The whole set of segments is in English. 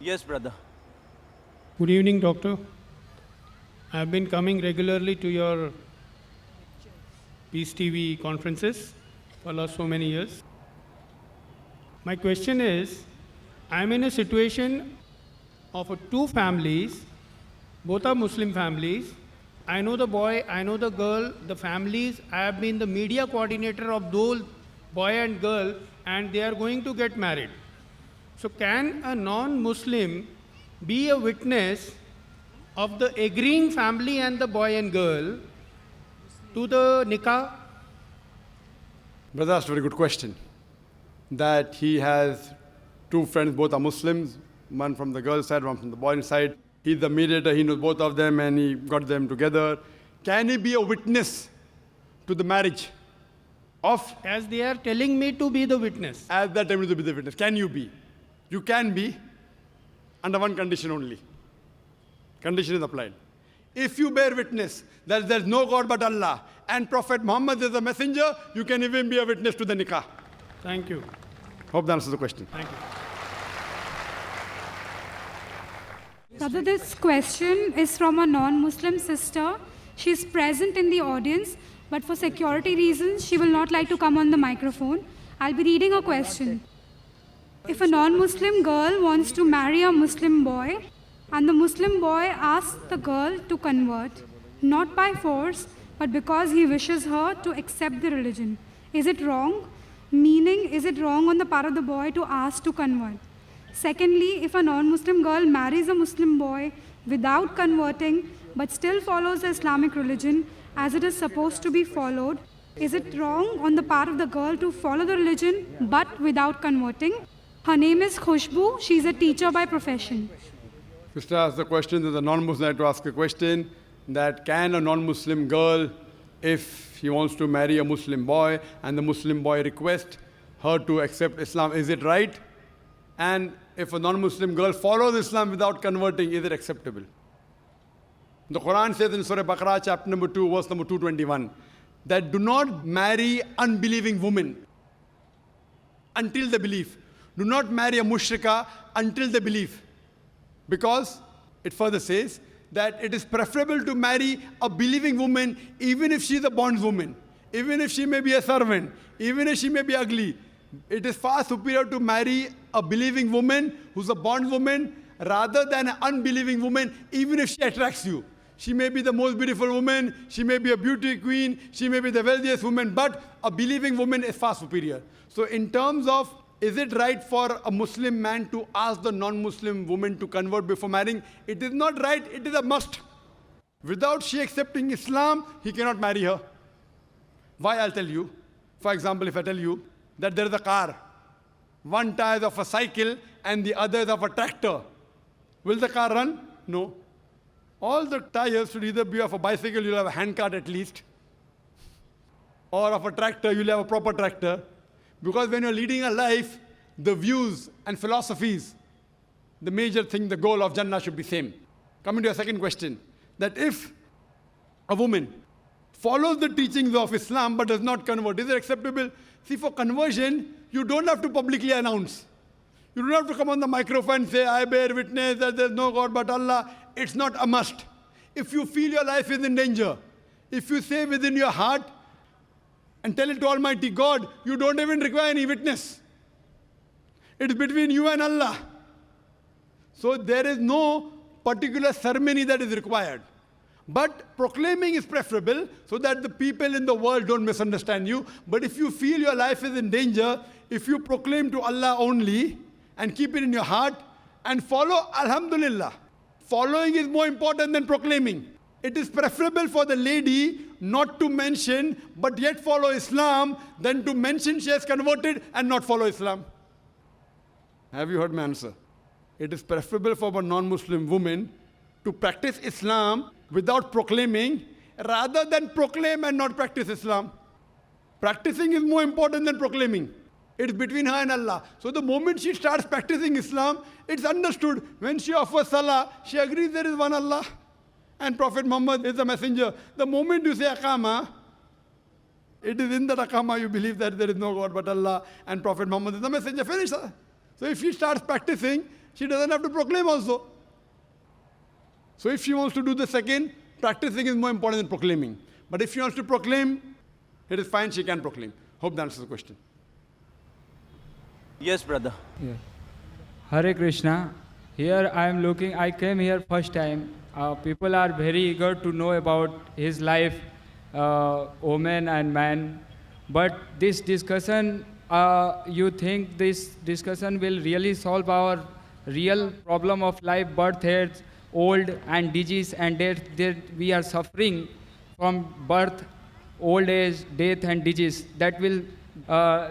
Yes, brother. Good evening, doctor. I have been coming regularly to your Peace TV conferences for last so many years. My question is, I am in a situation of two families, both are Muslim families. I know the boy, I know the girl, the families. I have been the media coordinator of those boy and girl, and they are going to get married. So can a non-Muslim be a witness of the agreeing family and the boy and girl to the nikah? Brother asked a very good question. That he has two friends, both are Muslims, one from the girl's side, one from the boy's side. He's the mediator, he knows both of them and he got them together. Can he be a witness to the marriage of? As they are telling me to be the witness. As that time to be the witness. Can you be? You can be under one condition only. Condition is applied. If you bear witness that there is no God but Allah and Prophet Muhammad is a messenger, you can even be a witness to the nikah. Thank you. Hope that answers the question. Thank you. Brother, this question is from a non-Muslim sister. She is present in the audience, but for security reasons, she will not like to come on the microphone. I'll be reading a question. If a non-Muslim girl wants to marry a Muslim boy, and the Muslim boy asks the girl to convert, not by force, but because he wishes her to accept the religion, is it wrong? Meaning, is it wrong on the part of the boy to ask to convert? Secondly, if a non-Muslim girl marries a Muslim boy without converting, but still follows the Islamic religion as it is supposed to be followed, is it wrong on the part of the girl to follow the religion but without converting? Her name is Khushbu. She's a teacher by profession. Sister asked the question, there's a non-Muslim had to ask a question, that can a non-Muslim girl, if he wants to marry a Muslim boy and the Muslim boy requests her to accept Islam, is it right? And if a non-Muslim girl follows Islam without converting, is it acceptable? The Qur'an says in Surah Baqarah, chapter number 2, verse number 221, that do not marry unbelieving women until they believe. Do not marry a mushrika until they believe. Because it further says that it is preferable to marry a believing woman even if she is a bondswoman, even if she may be a servant, even if she may be ugly. It is far superior to marry a believing woman who's a bondwoman rather than an unbelieving woman, even if she attracts you. She may be the most beautiful woman, she may be a beauty queen, she may be the wealthiest woman, but a believing woman is far superior. So in terms of, is it right for a Muslim man to ask the non-Muslim woman to convert before marrying? It is not right, it is a must. Without she accepting Islam, he cannot marry her. Why? I'll tell you. For example, if I tell you that there is a car, one tire is of a cycle and the other is of a tractor, will the car run? No. All the tires should either be of a bicycle, you'll have a handcart at least, or of a tractor, you'll have a proper tractor. Because when you're leading a life, the views and philosophies, the major thing, the goal of Jannah should be same. Coming to your second question, that if a woman follows the teachings of Islam but does not convert, is it acceptable? See, for conversion, you don't have to publicly announce. You don't have to come on the microphone and say, I bear witness that there is no God but Allah. It's not a must. If you feel your life is in danger, if you say within your heart and tell it to Almighty God, you don't even require any witness. It's between you and Allah. So there is no particular ceremony that is required. But proclaiming is preferable so that the people in the world don't misunderstand you. But if you feel your life is in danger, if you proclaim to Allah only and keep it in your heart and follow, alhamdulillah. Following is more important than proclaiming. It is preferable for the lady not to mention but yet follow Islam than to mention she has converted and not follow Islam. Have you heard my answer? It is preferable for a non-Muslim woman to practice Islam without proclaiming rather than proclaim and not practice Islam. Practicing is more important than proclaiming. It's between her and Allah. So the moment she starts practicing Islam, it's understood. When she offers salah, she agrees there is one Allah and Prophet Muhammad is the messenger. The moment you say Aqama, it is in that Aqama you believe that there is no God but Allah and Prophet Muhammad is the messenger. Finish. So if she starts practicing, she doesn't have to proclaim also. So if she wants to do the second, practicing is more important than proclaiming. But if she wants to proclaim, it is fine, she can proclaim. Hope that answers the question. Yes, brother. Yeah. Hare Krishna. Here I came here first time. People are very eager to know about his life, woman and man. But this discussion, you think this discussion will really solve our real problem of life, birth, age, old and disease and death that we are suffering from birth, old age, death and disease. That will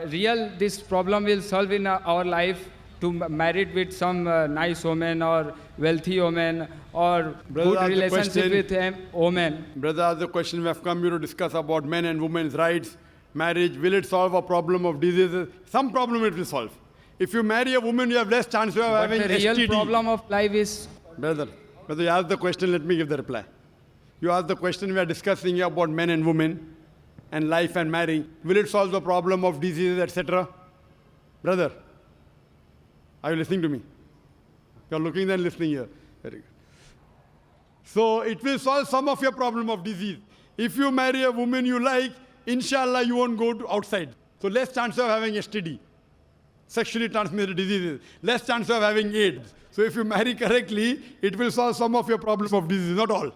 this problem will solve in our life to married with some nice woman or wealthy woman or Brother, good relationship with a woman. Brother, the question we have come here to discuss about men and women's rights, marriage, will it solve a problem of diseases? Some problem it will solve. If you marry a woman, you have less chance of having But the real STD. problem of life is... Brother, you asked the question, let me give the reply. You asked the question, we are discussing here about men and women and life and marrying. Will it solve the problem of diseases, etc.? Brother, are you listening to me? You are looking and listening here. Very good. So it will solve some of your problem of disease. If you marry a woman you like, inshallah you won't go to outside. So less chance of having STD, sexually transmitted diseases, less chance of having AIDS. So if you marry correctly, it will solve some of your problems of disease, not all.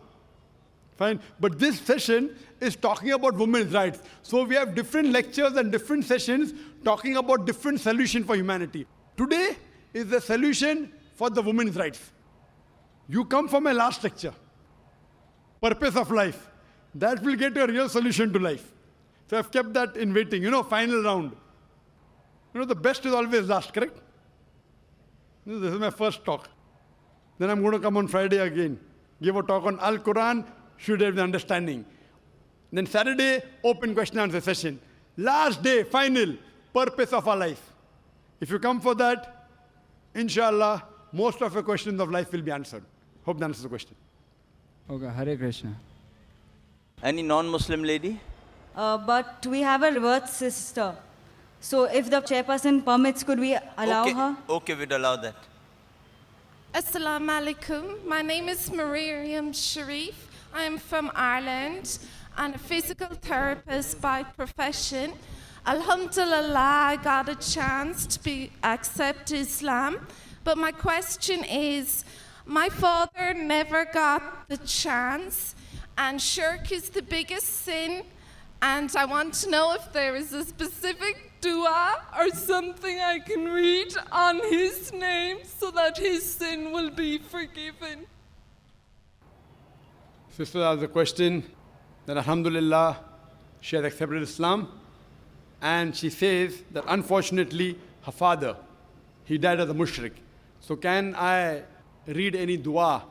Fine. But this session is talking about women's rights. So we have different lectures and different sessions talking about different solutions for humanity. Today is the solution for the women's rights. You come for my last lecture, purpose of life. That will get a real solution to life. So I've kept that in waiting, final round. The best is always last, correct? This is my first talk. Then I'm going to come on Friday again, give a talk on Al-Qur'an, should have the understanding. Then Saturday, open question answer session. Last day, final, purpose of our life. If you come for that, inshallah, most of your questions of life will be answered. Hope that answers the question. Okay, Hare Krishna. Any non-Muslim lady? But we have a reverse sister. So if the chairperson permits, could we allow her? Okay, we'd allow that. Assalamu alaikum. My name is Mariam Sharif. I am from Ireland and a physical therapist by profession. Alhamdulillah, I got a chance to accept Islam. But my question is, my father never got the chance, and shirk is the biggest sin. And I want to know if there is a specific dua or something I can read on his name so that his sin will be forgiven. Sister asked the question that alhamdulillah, she has accepted Islam. And she says that unfortunately, her father, he died as a mushrik. So can I read any dua,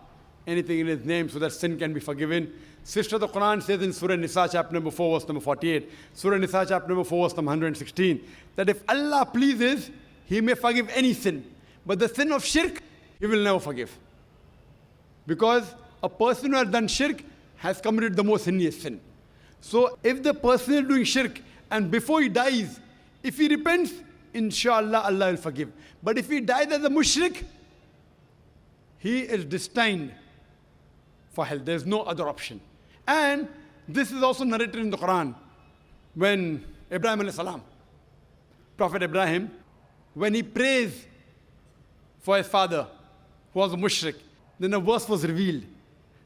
anything in his name so that sin can be forgiven? Sister, the Qur'an says in Surah Nisa, chapter number 4, verse number 48, Surah Nisa, chapter number 4, verse number 116, that if Allah pleases, He may forgive any sin. But the sin of shirk, He will never forgive. Because a person who has done shirk has committed the most heinous sin. So if the person is doing shirk and before he dies, if he repents, inshallah, Allah will forgive. But if he dies as a mushrik, he is destined for hell. There is no other option. And this is also narrated in the Qur'an. When Ibrahim alayhi salam, Prophet Ibrahim, when he prays for his father, who was a mushrik, then a verse was revealed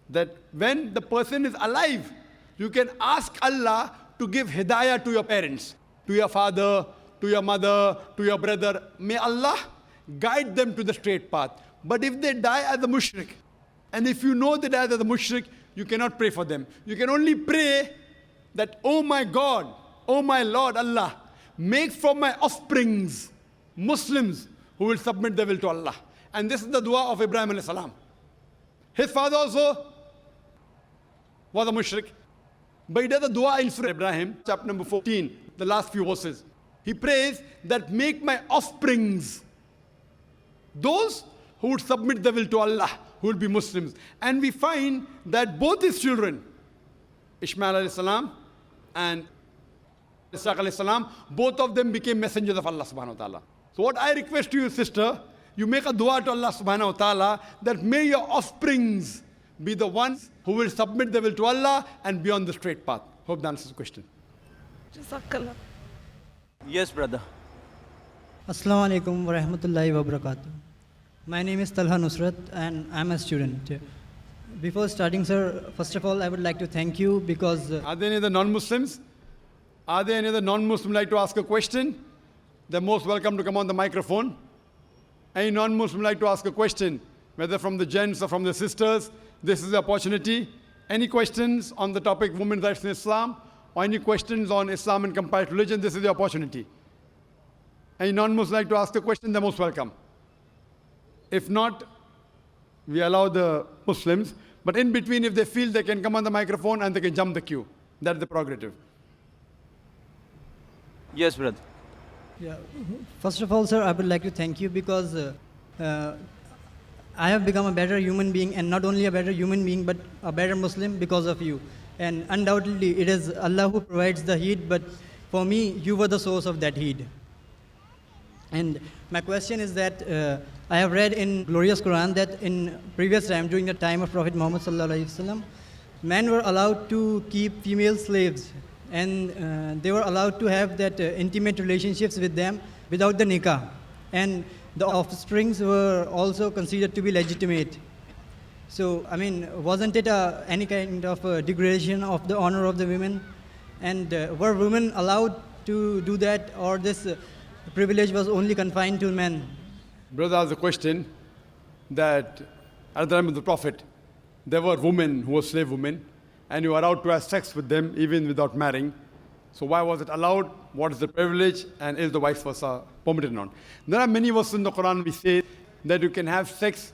that when the person is alive, you can ask Allah to give hidayah to your parents, to your father, to your mother, to your brother. May Allah guide them to the straight path. But if they die as a mushrik, and if you know they die as a mushrik, you cannot pray for them. You can only pray that, oh my God, oh my Lord Allah, make from my offsprings Muslims who will submit their will to Allah. And this is the dua of Ibrahim alayhi salam. His father also was a mushrik. But he does a dua in Surah Ibrahim, chapter number 14, the last few verses. He prays that make my offsprings those who would submit their will to Allah, who will be Muslims. And we find that both his children, Ishmael alayhi salam and Ishaq alayhi salam, both of them became messengers of Allah subhanahu wa ta'ala. So what I request to you, sister, you make a dua to Allah subhanahu wa ta'ala that may your offsprings be the ones who will submit their will to Allah and be on the straight path. Hope that answers the question. Jazakallah. Yes, brother. Assalamu alaikum wa rahmatullahi wa barakatuh. My name is Talha Nusrat and I'm a student. Before starting, sir, first of all, I would like to thank you because... Are there any other non-Muslims? Are there any other non-Muslim like to ask a question? They're most welcome to come on the microphone. Any non-Muslim like to ask a question, whether from the gents or from the sisters? This is the opportunity. Any questions on the topic women's rights in Islam? Or any questions on Islam and comparative religion? This is the opportunity. Any non-Muslim like to ask a question? They're most welcome. If not, we allow the Muslims. But in between, if they feel, they can come on the microphone and they can jump the queue. That's the prerogative. Yes, brother. Yeah. First of all, sir, I would like to thank you because I have become a better human being, and not only a better human being, but a better Muslim because of you. And undoubtedly, it is Allah who provides the heat, but for me, you were the source of that heat. And my question is that I have read in glorious Qur'an that in previous time, during the time of Prophet Muhammad sallallahu alaihi wasallam, men were allowed to keep female slaves, and they were allowed to have that intimate relationships with them without the nikah. And the offsprings were also considered to be legitimate. So, I mean, wasn't it any kind of degradation of the honor of the women? And were women allowed to do that, or this privilege was only confined to men? Brother asked a question that at the time of the Prophet, there were women who were slave women, and you were allowed to have sex with them even without marrying. So why was it allowed? What is the privilege? And is the vice versa permitted or not? There are many verses in the Quran which say that you can have sex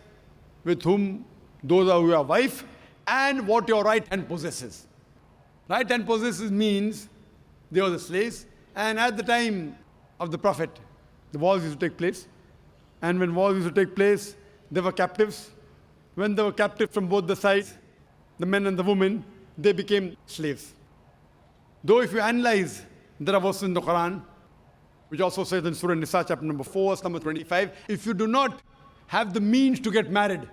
with whom those are your wife and what your right hand possesses. Right hand possesses means they were the slaves, and at the time of the Prophet, the wars used to take place. And when wars used to take place, there were captives. When they were captives from both the sides, the men and the women, they became slaves. Though if you analyze, there are verses in the Quran, which also says in Surah Nisa, chapter number 4, verse number 25, if you do not have the means to get married,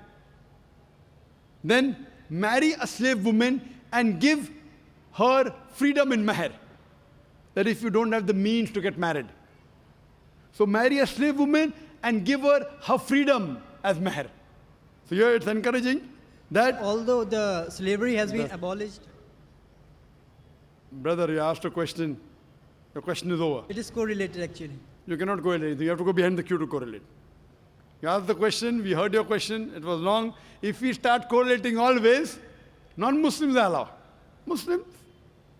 then marry a slave woman and give her freedom in mahr. That if you don't have the means to get married. So marry a slave woman and give her freedom as mahr. So here it's encouraging that... Although the slavery has been abolished... Brother, you asked a question. Your question is over. It is correlated actually. You cannot correlate. You have to go behind the queue to correlate. You asked the question, we heard your question, it was long. If we start correlating always, non-Muslims are allowed. Muslims,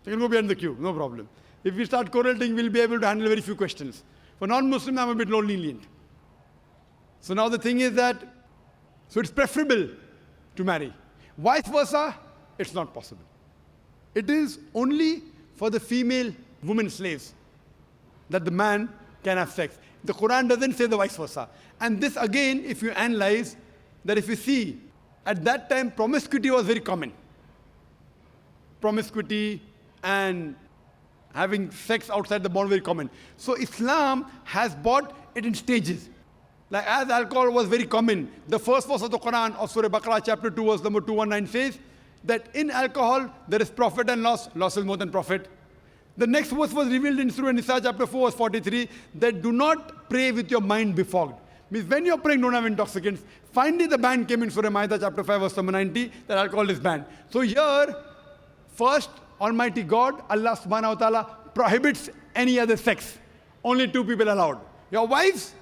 they can go behind the queue, no problem. If we start correlating, we'll be able to handle very few questions. For non-Muslims, I'm a bit more lenient. So now the thing is that, so it's preferable to marry. Vice versa, it's not possible. It is only for the female women slaves that the man can have sex. The Quran doesn't say the vice versa. And this again, if you analyze, that if you see, at that time promiscuity was very common. Promiscuity and having sex outside the bond very common. So Islam has brought it in stages. Like as alcohol was very common, the first verse of the Quran of Surah Baqarah chapter 2 verse number 219 says that in alcohol there is profit and loss. Loss is more than profit. The next verse was revealed in Surah Nisa chapter 4 verse 43 that do not pray with your mind befogged. Means when you're praying, don't have intoxicants. Finally the ban came in Surah Ma'idah chapter 5 verse number 90 that alcohol is banned. So here, first Almighty God, Allah subhanahu wa ta'ala prohibits any other sex. Only two people allowed. Your wives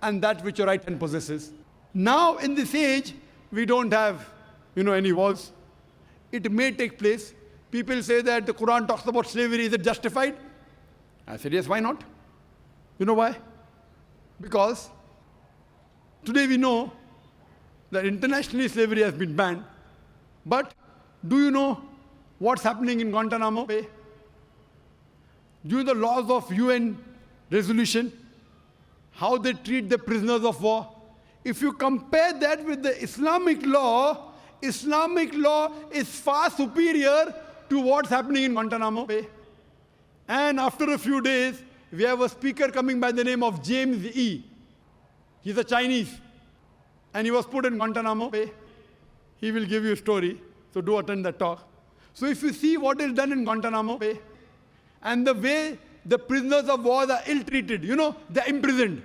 and that which your right hand possesses. Now in this age, we don't have, any wars. It may take place. People say that the Quran talks about slavery. Is it justified? I said, yes, why not? You know why? Because today we know that internationally slavery has been banned. But do you know what's happening in Guantanamo Bay? Due to the laws of UN resolution, how they treat the prisoners of war. If you compare that with the Islamic law is far superior to what's happening in Guantanamo Bay. And after a few days, we have a speaker coming by the name of James E. He's a Chinese. and he was put in Guantanamo Bay. He will give you a story, so do attend that talk. So if you see what is done in Guantanamo Bay, and the way the prisoners of war are ill-treated, they're imprisoned.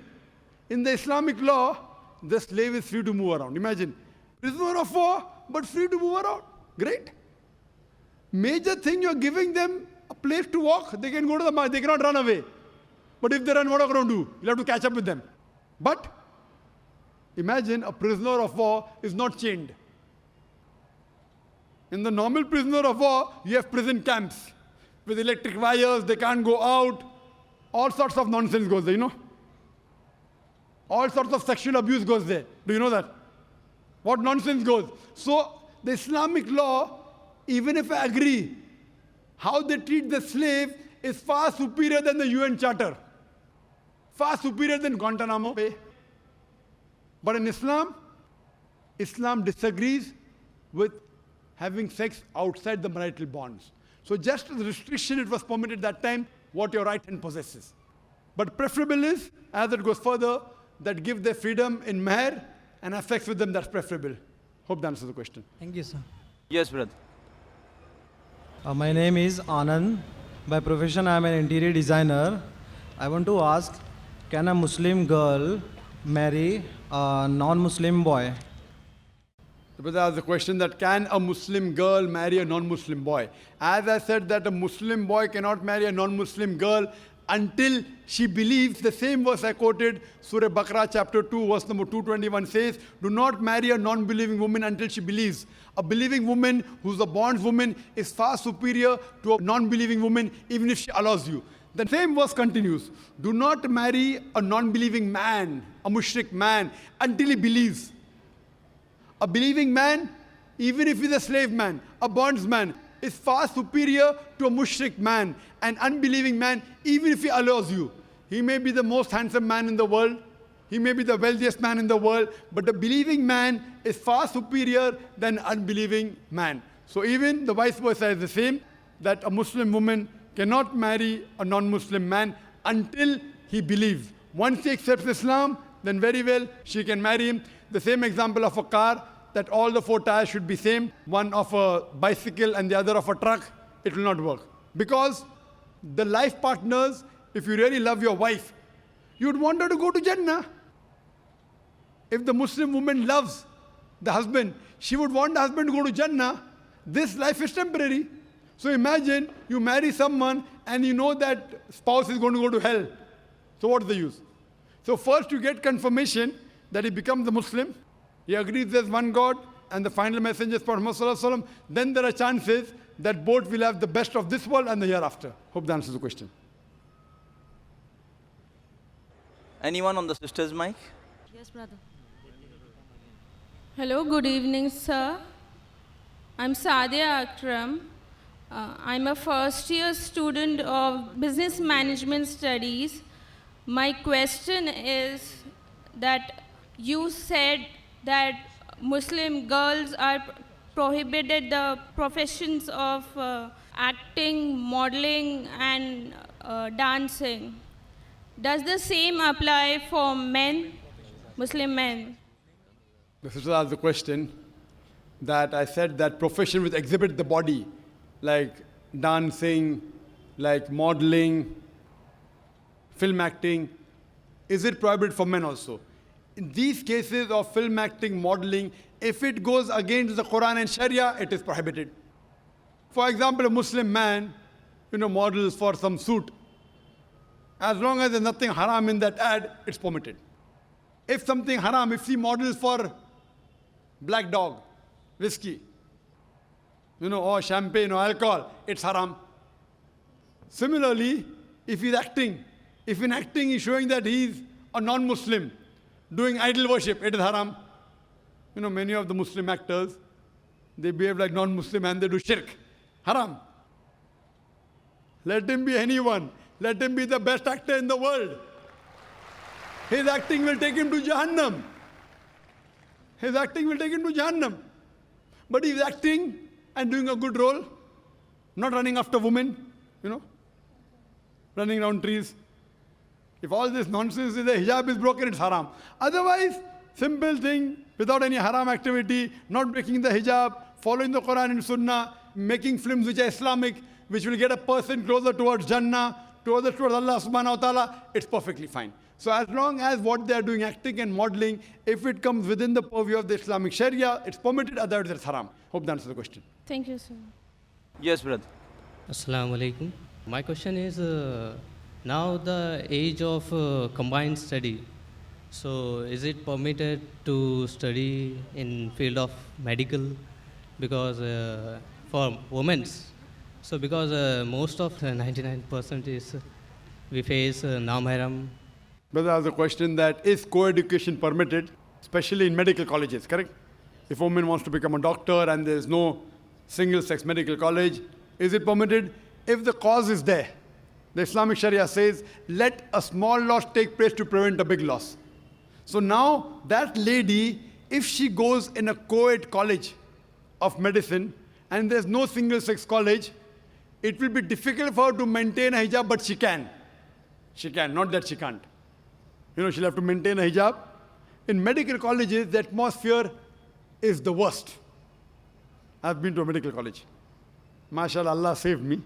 In the Islamic law, the slave is free to move around. Imagine, prisoner of war, but free to move around. Great. Major thing, you're giving them a place to walk. They can go to the market, they cannot run away. But if they run, what are you going to do? You'll have to catch up with them. But imagine a prisoner of war is not chained. In the normal prisoner of war, you have prison camps with electric wires, they can't go out. All sorts of nonsense goes there, All sorts of sexual abuse goes there. Do you know that? What nonsense goes? So the Islamic law, even if I agree, how they treat the slave is far superior than the UN Charter. Far superior than Guantanamo Bay. But in Islam, Islam disagrees with having sex outside the marital bonds. So just as a restriction, it was permitted that time, what your right hand possesses. But preferable is, as it goes further, that give their freedom in mahr and have sex with them, that's preferable. Hope that answers the question. Thank you, sir. Yes, brother. My name is Anand. By profession, I am an interior designer. I want to ask, can a Muslim girl marry a non-Muslim boy? The brother asked the question that can a Muslim girl marry a non-Muslim boy? As I said that a Muslim boy cannot marry a non-Muslim girl until she believes. The same verse I quoted, Surah Baqarah chapter 2, verse number 221 says, do not marry a non-believing woman until she believes. A believing woman who's a bondswoman is far superior to a non-believing woman, even if she allows you. The same verse continues, do not marry a non-believing man, a mushrik man, until he believes. A believing man, even if he's a slave man, a bondsman, is far superior to a mushrik man, an unbelieving man, even if he allows you. He may be the most handsome man in the world, he may be the wealthiest man in the world, but a believing man is far superior than an unbelieving man. So even the vice versa is the same, that a Muslim woman cannot marry a non-Muslim man until he believes. Once he accepts Islam, then very well she can marry him. The same example of a car, that all the four tires should be same, one of a bicycle and the other of a truck, it will not work. Because the life partners, if you really love your wife, you'd want her to go to Jannah. If the Muslim woman loves the husband, she would want the husband to go to Jannah. This life is temporary. So imagine you marry someone and you know that spouse is going to go to hell. So what's the use? So first you get confirmation that he becomes a Muslim. He agrees there's one God and the final messenger is Prophet Muhammad. Then there are chances that both will have the best of this world and the hereafter. Hope that answers the question. Anyone on the sister's mic? Yes, brother. Hello, good evening, sir. I'm Sadia Akram. I'm a first-year student of Business Management Studies. My question is that you said that Muslim girls are prohibited the professions of acting, modeling, and dancing. Does the same apply for men, Muslim men? The sister asked the question that I said that profession which exhibit the body, like dancing, like modeling, film acting, is it prohibited for men also? In these cases of film acting, modeling, if it goes against the Qur'an and Sharia, it is prohibited. For example, a Muslim man, models for some suit. As long as there's nothing haram in that ad, it's permitted. If something haram, if he models for black dog, whiskey, or champagne or alcohol, it's haram. Similarly, if he's acting, if in acting he's showing that he's a non-Muslim, doing idol worship, it is haram. Many of the Muslim actors, they behave like non-Muslim and they do shirk. Haram. Let him be anyone. Let him be the best actor in the world. His acting will take him to Jahannam. His acting will take him to Jahannam. But he's acting and doing a good role, not running after women, running around trees. If all this nonsense is the hijab is broken, it's haram. Otherwise, simple thing, without any haram activity, not breaking the hijab, following the Qur'an and Sunnah, making films which are Islamic, which will get a person closer towards Jannah, towards Allah subhanahu wa ta'ala, it's perfectly fine. So as long as what they are doing, acting and modeling, if it comes within the purview of the Islamic Sharia, it's permitted, otherwise it's haram. Hope that answers the question. Thank you, sir. Yes, brother. Assalamu alaikum. My question is, now the age of combined study. So is it permitted to study in field of medical? Because for women, so because most of 99% is we face non-mahram. Brother has a question that is co-education permitted, especially in medical colleges, correct? If a woman wants to become a doctor and there is no single-sex medical college, is it permitted? If the cause is there, the Islamic Sharia says, let a small loss take place to prevent a big loss. So now that lady, if she goes in a co-ed college of medicine and there's no single-sex college, it will be difficult for her to maintain a hijab, but she can. She can, not that she can't. You know, she'll have to maintain a hijab. In medical colleges, the atmosphere is the worst. I've been to a medical college. MashaAllah, Allah saved me.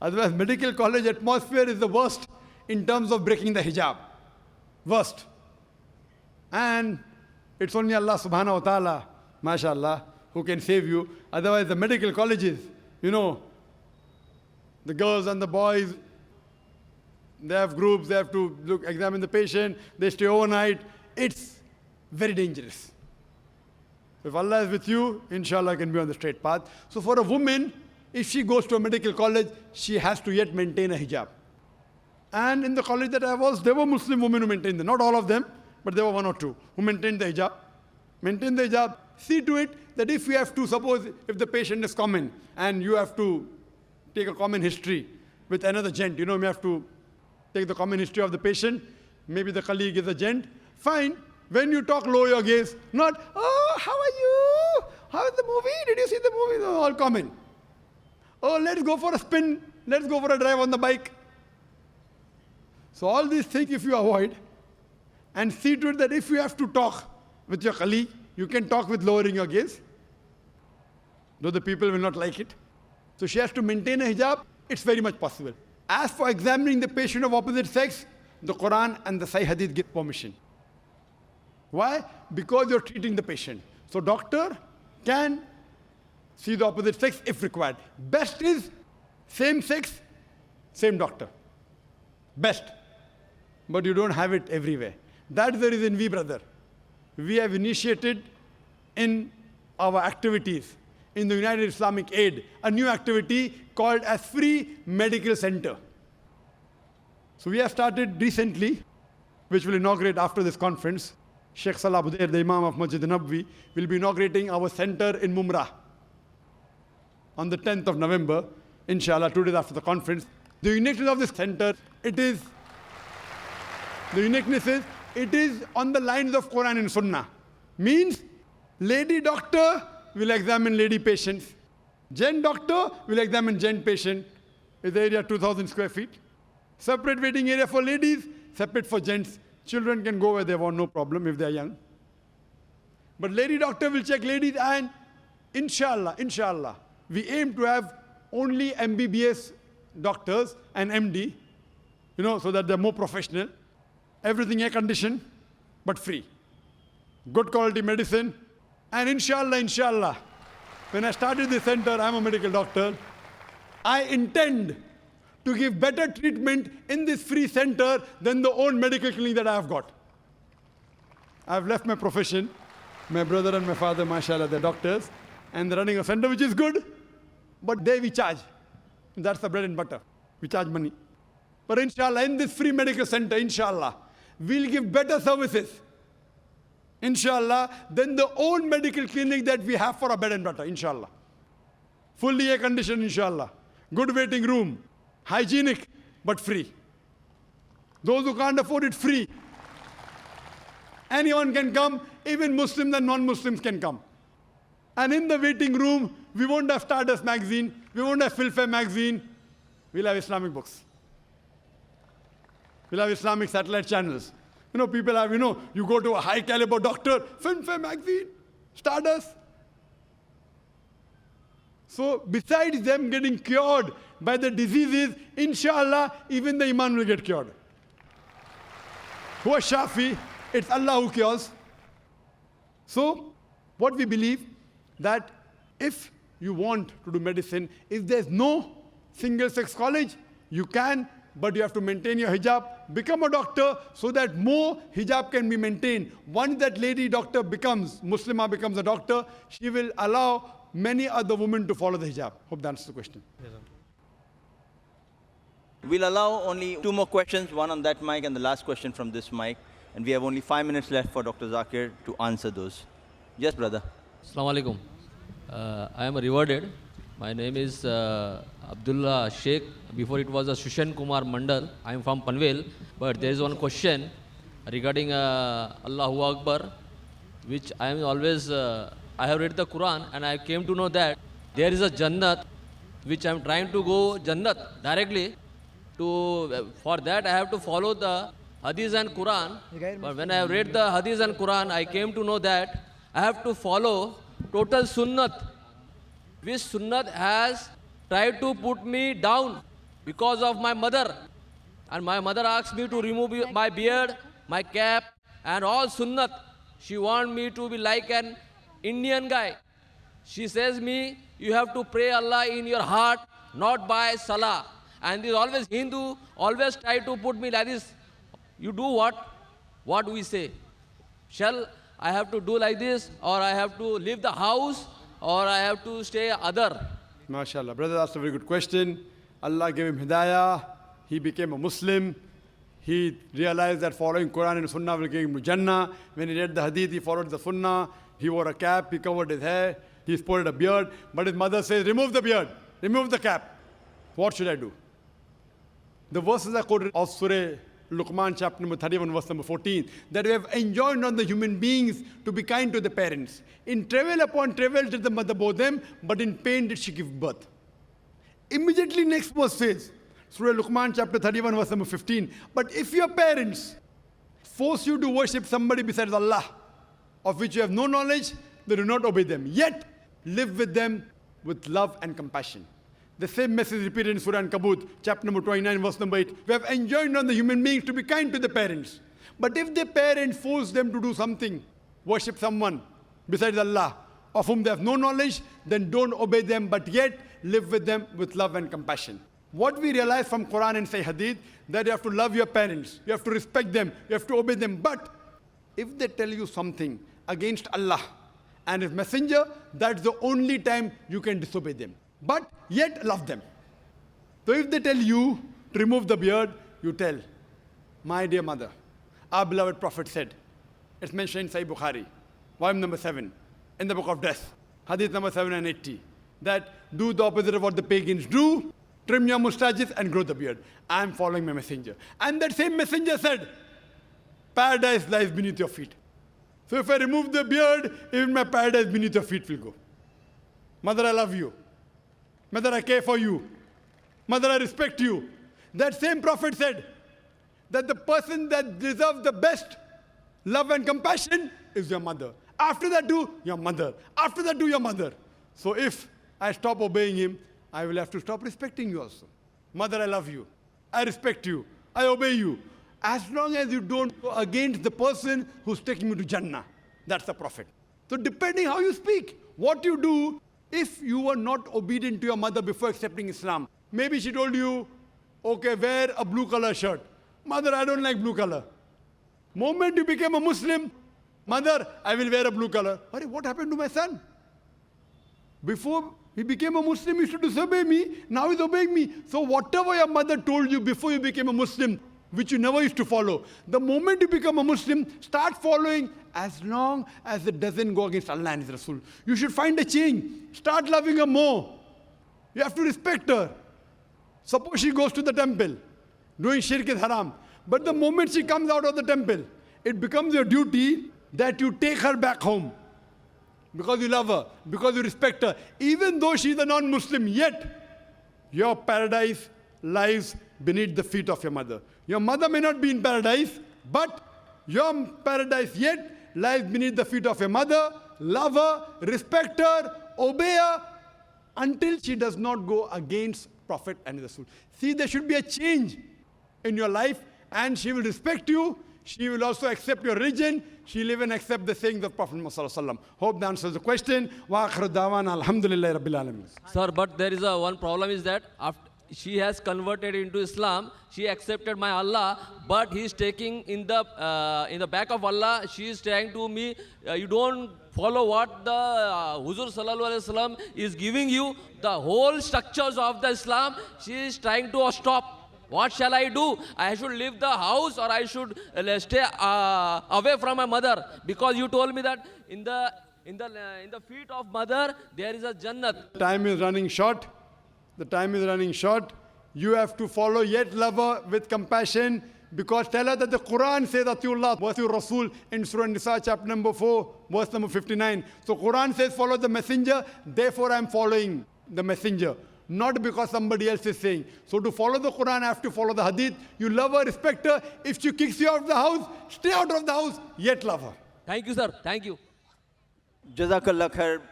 Otherwise, medical college atmosphere is the worst in terms of breaking the hijab. Worst. And it's only Allah subhanahu wa ta'ala, MashaAllah, who can save you. Otherwise, the medical colleges, you know, the girls and the boys, they have groups, they have to examine the patient, they stay overnight. It's very dangerous. If Allah is with you, inshallah, can be on the straight path. So for a woman, if she goes to a medical college, she has to yet maintain a hijab. And in the college that I was, there were Muslim women who maintained them. Not all of them, but there were one or two who maintained the hijab. Maintain the hijab. See to it that if you have to, suppose if the patient is common and you have to take a common history with another gent, you know, you have to take the common history of the patient, maybe the colleague is a gent, fine. When you talk, lower your gaze, not, oh, how are you? How is the movie? Did you see the movie? No, all common. Oh, let's go for a spin. Let's go for a drive on the bike. So all these things if you avoid and see to it that if you have to talk with your colleague, you can talk with lowering your gaze, though the people will not like it. So she has to maintain a hijab. It's very much possible. As for examining the patient of opposite sex, the Qur'an and the Sahih Hadith give permission. Why? Because you're treating the patient. So doctor can see the opposite sex if required. Best is same sex, same doctor. Best. But you don't have it everywhere. That's the reason we have initiated in our activities in the United Islamic Aid, a new activity called as Free Medical Center. So we have started recently, which will inaugurate after this conference. Sheikh Salah Budair, the Imam of Masjid Nabwi, will be inaugurating our center in Mumrah on the 10th of November, inshallah, 2 days after the conference. The uniqueness of this center, it is on the lines of Qur'an and Sunnah. Means, lady doctor will examine lady patients. Gent doctor will examine gent patient. Is the area 2,000 square feet. Separate waiting area for ladies, separate for gents. Children can go where they want, no problem if they are young. But lady doctor will check ladies and inshallah, we aim to have only MBBS doctors and MD, you know, so that they're more professional. Everything air conditioned, but free. Good quality medicine. And inshallah, when I started this center, I'm a medical doctor, I intend to give better treatment in this free center than the own medical clinic that I have got. I've left my profession. My brother and my father, mashallah, they're doctors, and they're running a center which is good, but there we charge. That's the bread and butter. We charge money. But inshallah, in this free medical center, inshallah, we'll give better services, inshallah, than the own medical clinic that we have for our bread and butter, inshallah. Fully air conditioned, inshallah. Good waiting room. Hygienic, but free. Those who can't afford it, free. Anyone can come, even Muslims and non-Muslims can come. And in the waiting room, we won't have Stardust magazine, we won't have Filfare magazine, we'll have Islamic books. We'll have Islamic satellite channels. People have, you go to a high caliber doctor, Film Fair magazine, Stardust. So besides them getting cured by the diseases, inshallah, even the iman will get cured. Who is Shafi? It's Allah who cures. So what we believe, that if you want to do medicine, if there's no single-sex college, you can, but you have to maintain your hijab, become a doctor so that more hijab can be maintained. Once that lady doctor becomes, Muslimah becomes a doctor, she will allow many other women to follow the hijab. Hope that answers the question. We'll allow only 2 more questions, one on that mic and the last question from this mic. And we have only 5 minutes left for Dr. Zakir to answer those. Yes, brother. Assalamu alaikum. I am rewarded. My name is Abdullah Sheikh. Before it was a Shushan Kumar Mandal. I am from Panvel. But there is one question regarding Allahu Akbar, which I am always, I have read the Qur'an and I came to know that there is a Jannat, which I am trying to go Jannat directly. For that I have to follow the Hadith and Qur'an. But when I have read the Hadith and Qur'an, I came to know that I have to follow total Sunnat, which Sunnat has tried to put me down because of my mother. And my mother asked me to remove my beard, my cap, and all Sunnat. She wants me to be like an Indian guy. She says me, you have to pray Allah in your heart, not by Salah. And this always Hindu, always try to put me like this. You do what? What we say? Shall I have to do like this, or I have to leave the house, or I have to stay other? MashaAllah. Brother asked a very good question. Allah gave him hidayah. He became a Muslim. He realized that following Quran and Sunnah will give him to Jannah. When he read the Hadith, he followed the Sunnah. He wore a cap, he covered his hair, he sported a beard. But his mother says, remove the beard, remove the cap. What should I do? The verses I quoted of Surah Luqman, chapter number 31, verse number 14, that we have enjoined on the human beings to be kind to the parents. In travail upon travail did the mother bore them, but in pain did she give birth. Immediately next verse says, Surah Luqman, chapter 31, verse number 15, but if your parents force you to worship somebody besides Allah, of which you have no knowledge, then do not obey them. Yet live with them with love and compassion. The same message repeated in Surah An-Kabut, chapter number 29, verse number 8. We have enjoined on the human beings to be kind to the parents. But if the parents force them to do something, worship someone besides Allah, of whom they have no knowledge, then don't obey them, but yet live with them with love and compassion. What we realize from Quran and say Hadith, that you have to love your parents, you have to respect them, you have to obey them. But if they tell you something against Allah and His Messenger, that's the only time you can disobey them. But yet love them. So if they tell you to remove the beard, you tell, my dear mother, our beloved Prophet said, it's mentioned in Sahih Bukhari, volume number 7, in the book of death, Hadith number 780, that do the opposite of what the pagans do, trim your mustaches and grow the beard. I am following my messenger. And that same messenger said, paradise lies beneath your feet. So if I remove the beard, even my paradise beneath your feet will go. Mother, I love you. Mother, I care for you. Mother, I respect you. That same prophet said that the person that deserves the best love and compassion is your mother. After that, do your mother. After that, do your mother. So if I stop obeying him, I will have to stop respecting you also. Mother, I love you. I respect you. I obey you. As long as you don't go against the person who's taking you to Jannah. That's the prophet. So depending how you speak, what you do, if you were not obedient to your mother before accepting Islam, maybe she told you, okay, wear a blue color shirt. Mother, I don't like blue color. Moment you became a Muslim, mother, I will wear a blue color. What happened to my son? Before he became a Muslim, he used to disobey me. Now he's obeying me. So whatever your mother told you before you became a Muslim, which you never used to follow, the moment you become a Muslim, start following as long as it doesn't go against Allah and His Rasul. You should find a change. Start loving her more. You have to respect her. Suppose she goes to the temple, doing shirk is haram. But the moment she comes out of the temple, it becomes your duty that you take her back home. Because you love her, because you respect her. Even though she is a non-Muslim, yet your paradise lies beneath the feet of your mother. Your mother may not be in paradise, but Your paradise yet lies beneath the feet of a mother. Love her, respect her, obey her, until she does not go against Prophet and Rasul. See, there should be a change in your life, and she will respect you. She will also accept your religion. She will even accept the sayings of Prophet Muhammad. Hope that answers the question. Wa akhiru da'wana alhamdulillahi rabbil alamin. Sir, but there is one problem is that after she has converted into Islam, she accepted my Allah, but he is taking in the back of Allah, she is saying to me, you don't follow what the Huzur Sallallahu Alaihi Wasallam is giving you, the whole structures of the Islam, she is trying to stop. What shall I do? I should leave the house or I should stay away from my mother? Because you told me that in the feet of mother there is a Jannat. Time is running short. The time is running short. You have to follow, yet love her with compassion, because tell her that the Qur'an says Atiullah wa Atiur Rasul in Surah Nisa chapter number 4, verse number 59. So Qur'an says follow the messenger, therefore I am following the messenger. Not because somebody else is saying. So to follow the Qur'an, I have to follow the hadith. You love her, respect her. If she kicks you out of the house, stay out of the house, yet love her. Thank you, sir. Thank you. Jazakallah khair,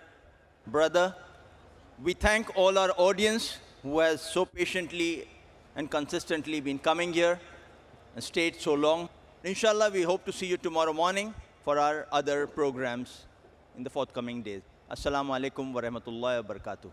brother. We thank all our audience who has so patiently and consistently been coming here and stayed so long. Inshallah, we hope to see you tomorrow morning for our other programs in the forthcoming days. Assalamu alaikum wa rahmatullahi wa barakatuh.